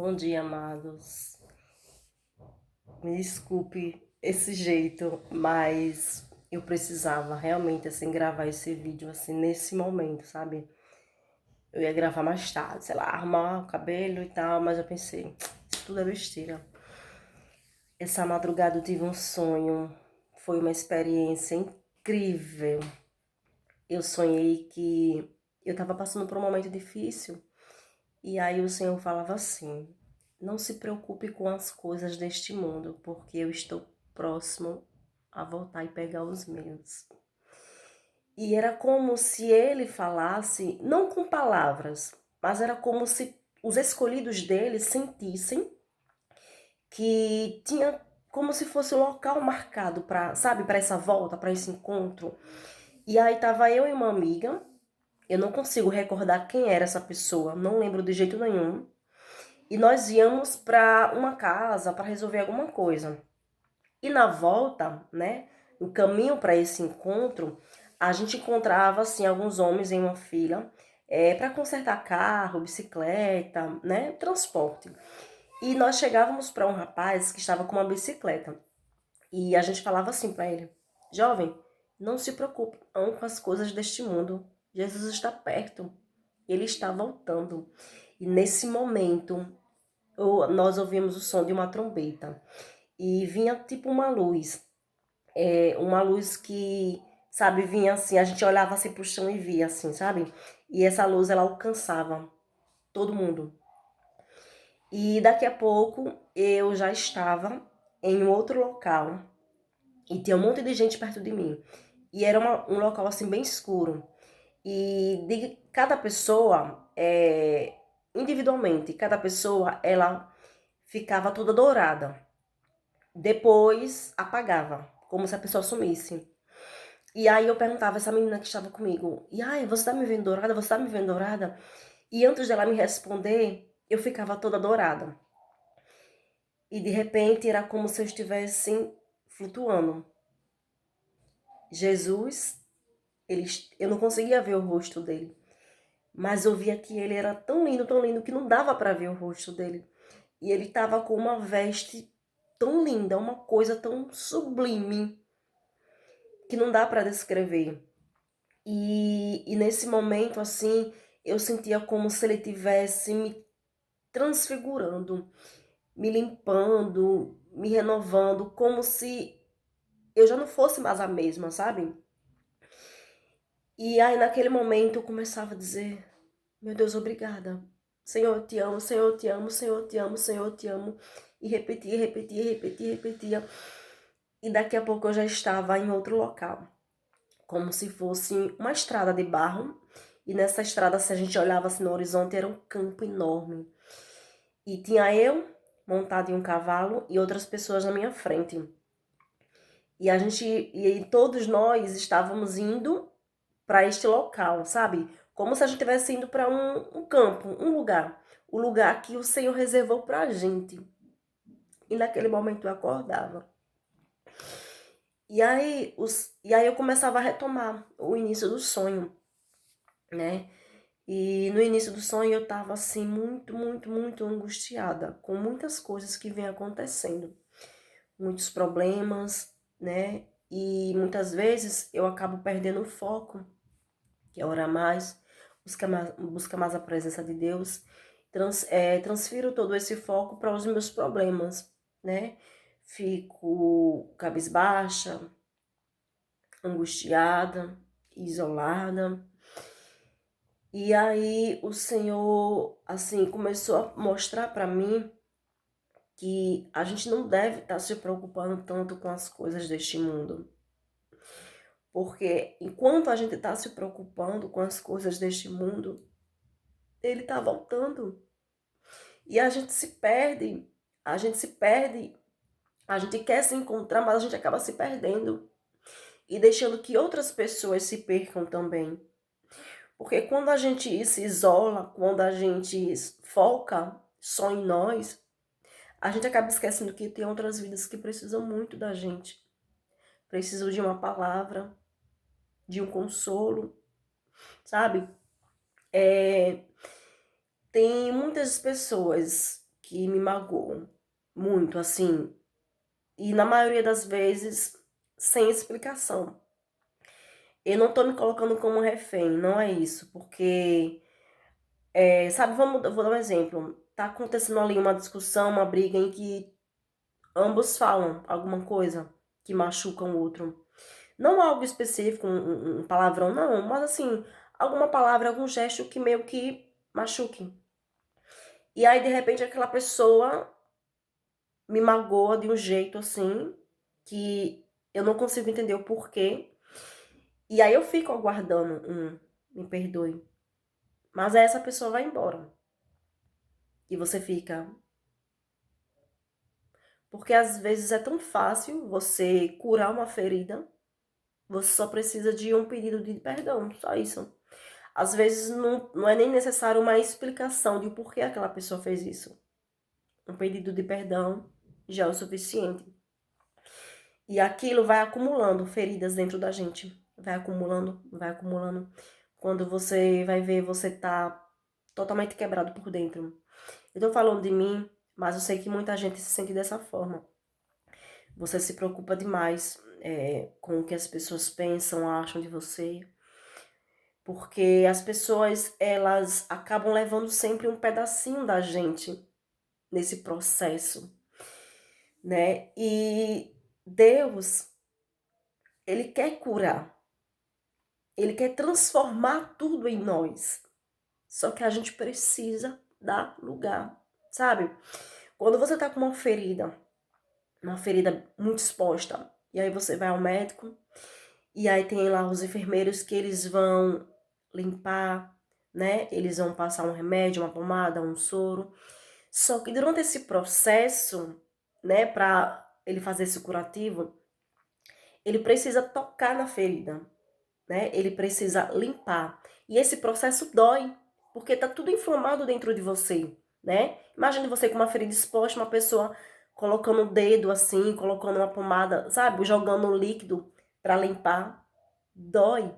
Bom dia, amados. Me desculpe esse jeito, mas eu precisava realmente assim gravar esse vídeo assim nesse momento, sabe? Eu ia gravar mais tarde, sei lá, arrumar o cabelo e tal, mas eu pensei, isso tudo é besteira. Essa madrugada eu tive um sonho, foi uma experiência incrível. Eu sonhei que eu tava passando por um momento difícil. E aí o Senhor falava assim: não se preocupe com as coisas deste mundo, porque eu estou próximo a voltar e pegar os meus. E era como se ele falasse, não com palavras, mas era como se os escolhidos dele sentissem que tinha como se fosse um local marcado para, sabe, para essa volta, para esse encontro. E aí tava eu e uma amiga, eu não consigo recordar quem era essa pessoa, não lembro de jeito nenhum. E nós íamos para uma casa para resolver alguma coisa. E na volta, né, no caminho para esse encontro, a gente encontrava assim alguns homens em uma fila para consertar carro, bicicleta, né, transporte. E nós chegávamos para um rapaz que estava com uma bicicleta e a gente falava assim para ele: jovem, não se preocupe não com as coisas deste mundo. Jesus está perto. Ele está voltando. E nesse momento nós ouvimos o som de uma trombeta e vinha tipo uma luz que, sabe, vinha assim, a gente olhava assim pro chão e via assim, sabe? E essa luz ela alcançava todo mundo. E daqui a pouco eu já estava em um outro local e tinha um monte de gente perto de mim. E era um local assim bem escuro. E de cada pessoa, individualmente, cada pessoa ela ficava toda dourada. Depois apagava, como se a pessoa sumisse. E aí eu perguntava a essa menina que estava comigo: e ai, você tá me vendo dourada? Você tá me vendo dourada? E antes dela me responder, eu ficava toda dourada. E de repente era como se eu estivesse flutuando. Jesus, eu não conseguia ver o rosto dele, mas eu via que ele era tão lindo que não dava para ver o rosto dele. E ele estava com uma veste tão linda, uma coisa tão sublime que não dá para descrever. E nesse momento, assim, eu sentia como se ele tivesse me transfigurando, me limpando, me renovando, como se eu já não fosse mais a mesma, sabe? E aí, naquele momento, eu começava a dizer: meu Deus, obrigada. Senhor, eu te amo, Senhor, eu te amo, Senhor, eu te amo, Senhor, eu te amo. E repetia, repetia, repetia, repetia. E daqui a pouco eu já estava em outro local, como se fosse uma estrada de barro. E nessa estrada, se a gente olhava assim no horizonte, era um campo enorme. E tinha eu montado em um cavalo e outras pessoas na minha frente. E todos nós estávamos indo para este local, sabe? Como se a gente estivesse indo para um campo, um lugar. O lugar que o Senhor reservou para a gente. E naquele momento eu acordava. E aí eu começava a retomar o início do sonho, né? E no início do sonho eu tava assim, muito angustiada, com muitas coisas que vêm acontecendo, muitos problemas, né? E muitas vezes eu acabo perdendo o foco, que é orar mais, buscar mais a presença de Deus, transfiro todo esse foco para os meus problemas, né? Fico cabisbaixa, angustiada, isolada. E aí o Senhor, assim, começou a mostrar para mim que a gente não deve estar se preocupando tanto com as coisas deste mundo. Porque enquanto a gente está se preocupando com as coisas deste mundo, ele está voltando. E a gente se perde, a gente quer se encontrar, mas a gente acaba se perdendo. E deixando que outras pessoas se percam também. Porque quando a gente se isola, quando a gente foca só em nós, a gente acaba esquecendo que tem outras vidas que precisam muito da gente. Precisam de uma palavra, de um consolo, sabe? Tem muitas pessoas que me magoam muito, assim, e na maioria das vezes sem explicação. Eu não tô me colocando como refém, não é isso, porque, sabe, vou dar um exemplo. Tá acontecendo ali uma discussão, uma briga em que ambos falam alguma coisa que machuca o outro. Não algo específico, um palavrão, não, mas assim, alguma palavra, algum gesto que meio que machuque. E aí, de repente, aquela pessoa me magoa de um jeito assim, que eu não consigo entender o porquê. E aí eu fico aguardando me perdoe. Mas aí essa pessoa vai embora. E você fica. Porque às vezes é tão fácil você curar uma ferida, você só precisa de um pedido de perdão, só isso. Às vezes não é nem necessário uma explicação de o porquê aquela pessoa fez isso. Um pedido de perdão já é o suficiente. E aquilo vai acumulando feridas dentro da gente. Vai acumulando, vai acumulando. Quando você vai ver, você tá totalmente quebrado por dentro. Eu tô falando de mim, mas eu sei que muita gente se sente dessa forma. Você se preocupa demais, com o que as pessoas pensam, acham de você. Porque as pessoas, elas acabam levando sempre um pedacinho da gente nesse processo, né? E Deus, ele quer curar. Ele quer transformar tudo em nós. Só que a gente precisa dar lugar, sabe? Quando você tá com uma ferida muito exposta, e aí você vai ao médico, e aí tem lá os enfermeiros que eles vão limpar, né? Eles vão passar um remédio, uma pomada, um soro. Só que durante esse processo, né, para ele fazer esse curativo, ele precisa tocar na ferida, né? Ele precisa limpar. E esse processo dói, porque tá tudo inflamado dentro de você, né? Imagine você com uma ferida exposta, uma pessoa colocando o dedo assim, colocando uma pomada, sabe? Jogando um líquido para limpar. Dói.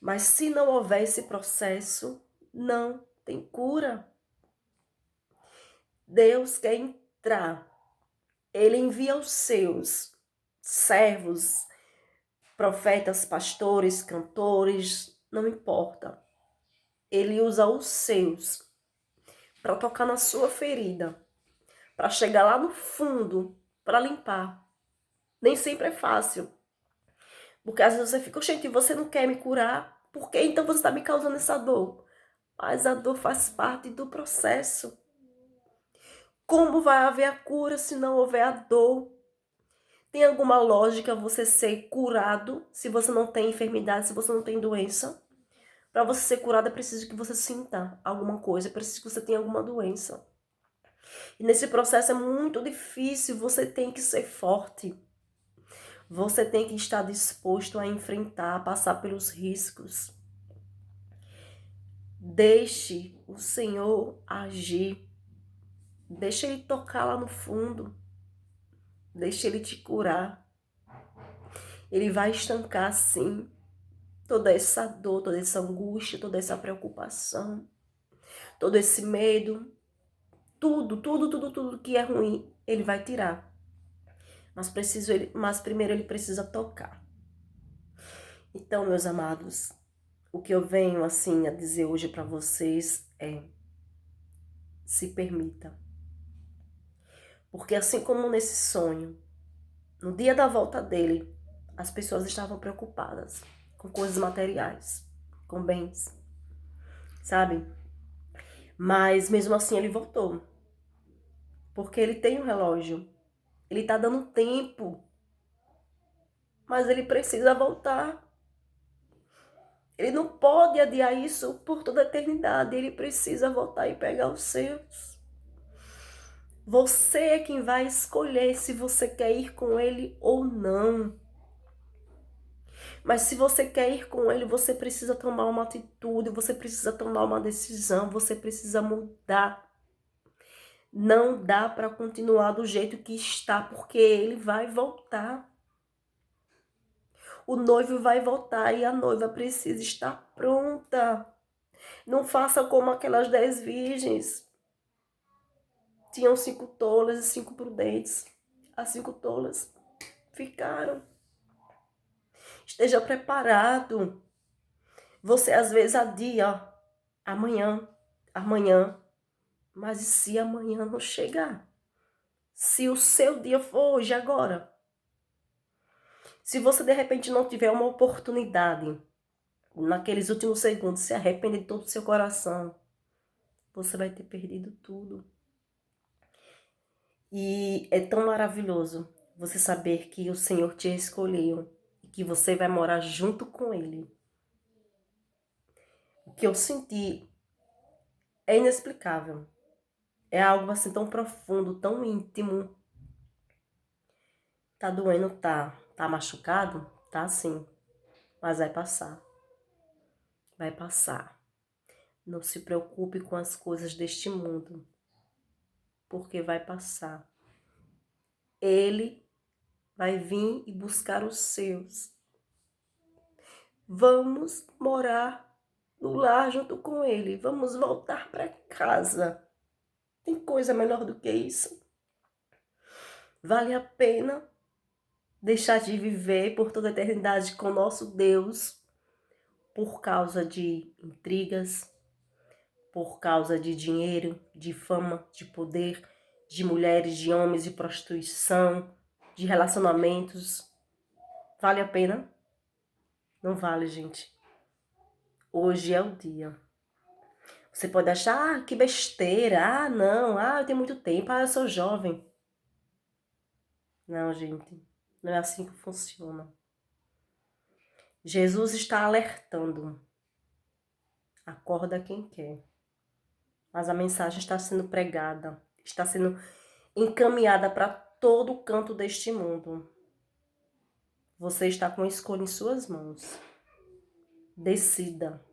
Mas se não houver esse processo, não tem cura. Deus quer entrar. Ele envia os seus servos, profetas, pastores, cantores, não importa. Ele usa os seus para tocar na sua ferida, para chegar lá no fundo, para limpar. Nem sempre é fácil, porque às vezes você fica, gente, você não quer me curar, por que então você está me causando essa dor? Mas a dor faz parte do processo. Como vai haver a cura se não houver a dor? Tem alguma lógica você ser curado se você não tem enfermidade, se você não tem doença? Para você ser curado é preciso que você sinta alguma coisa, é preciso que você tenha alguma doença. E nesse processo é muito difícil, você tem que ser forte. Você tem que estar disposto a enfrentar, a passar pelos riscos. Deixe o Senhor agir. Deixe Ele tocar lá no fundo. Deixe Ele te curar. Ele vai estancar, sim, toda essa dor, toda essa angústia, toda essa preocupação, todo esse medo. Tudo que é ruim, Ele vai tirar. Mas primeiro Ele precisa tocar. Então, meus amados, o que eu venho assim a dizer hoje para vocês é: se permita. Porque assim como nesse sonho, no dia da volta dele, as pessoas estavam preocupadas com coisas materiais, com bens, sabe? Mas mesmo assim ele voltou, porque ele tem um relógio, ele tá dando tempo, mas ele precisa voltar. Ele não pode adiar isso por toda a eternidade, ele precisa voltar e pegar os seus. Você é quem vai escolher se você quer ir com ele ou não. Mas se você quer ir com ele, você precisa tomar uma atitude, você precisa tomar uma decisão, você precisa mudar. Não dá para continuar do jeito que está, porque ele vai voltar. O noivo vai voltar e a noiva precisa estar pronta. Não faça como aquelas 10 virgens. Tinham 5 tolas e 5 prudentes. As 5 tolas ficaram. Esteja preparado. Você às vezes adia, amanhã, amanhã. Mas e se amanhã não chegar? Se o seu dia for hoje, agora? Se você de repente não tiver uma oportunidade, naqueles últimos segundos, se arrepender de todo o seu coração, você vai ter perdido tudo. E é tão maravilhoso você saber que o Senhor te escolheu e que você vai morar junto com Ele. O que eu senti é inexplicável. É algo assim tão profundo, tão íntimo. Tá doendo? Tá. Tá machucado? Tá sim. Mas vai passar. Vai passar. Não se preocupe com as coisas deste mundo, porque vai passar. Ele vai vir e buscar os seus. Vamos morar no lar junto com ele. Vamos voltar para casa. Tem coisa melhor do que isso? Vale a pena deixar de viver por toda a eternidade com nosso Deus por causa de intrigas, por causa de dinheiro, de fama, de poder, de mulheres, de homens, de prostituição, de relacionamentos? Vale a pena? Não vale, gente. Hoje é o dia. Você pode achar, que besteira, não, eu tenho muito tempo, eu sou jovem. Não, gente, não é assim que funciona. Jesus está alertando. Acorda quem quer. Mas a mensagem está sendo pregada, está sendo encaminhada para todo o canto deste mundo. Você está com a escolha em suas mãos. Decida.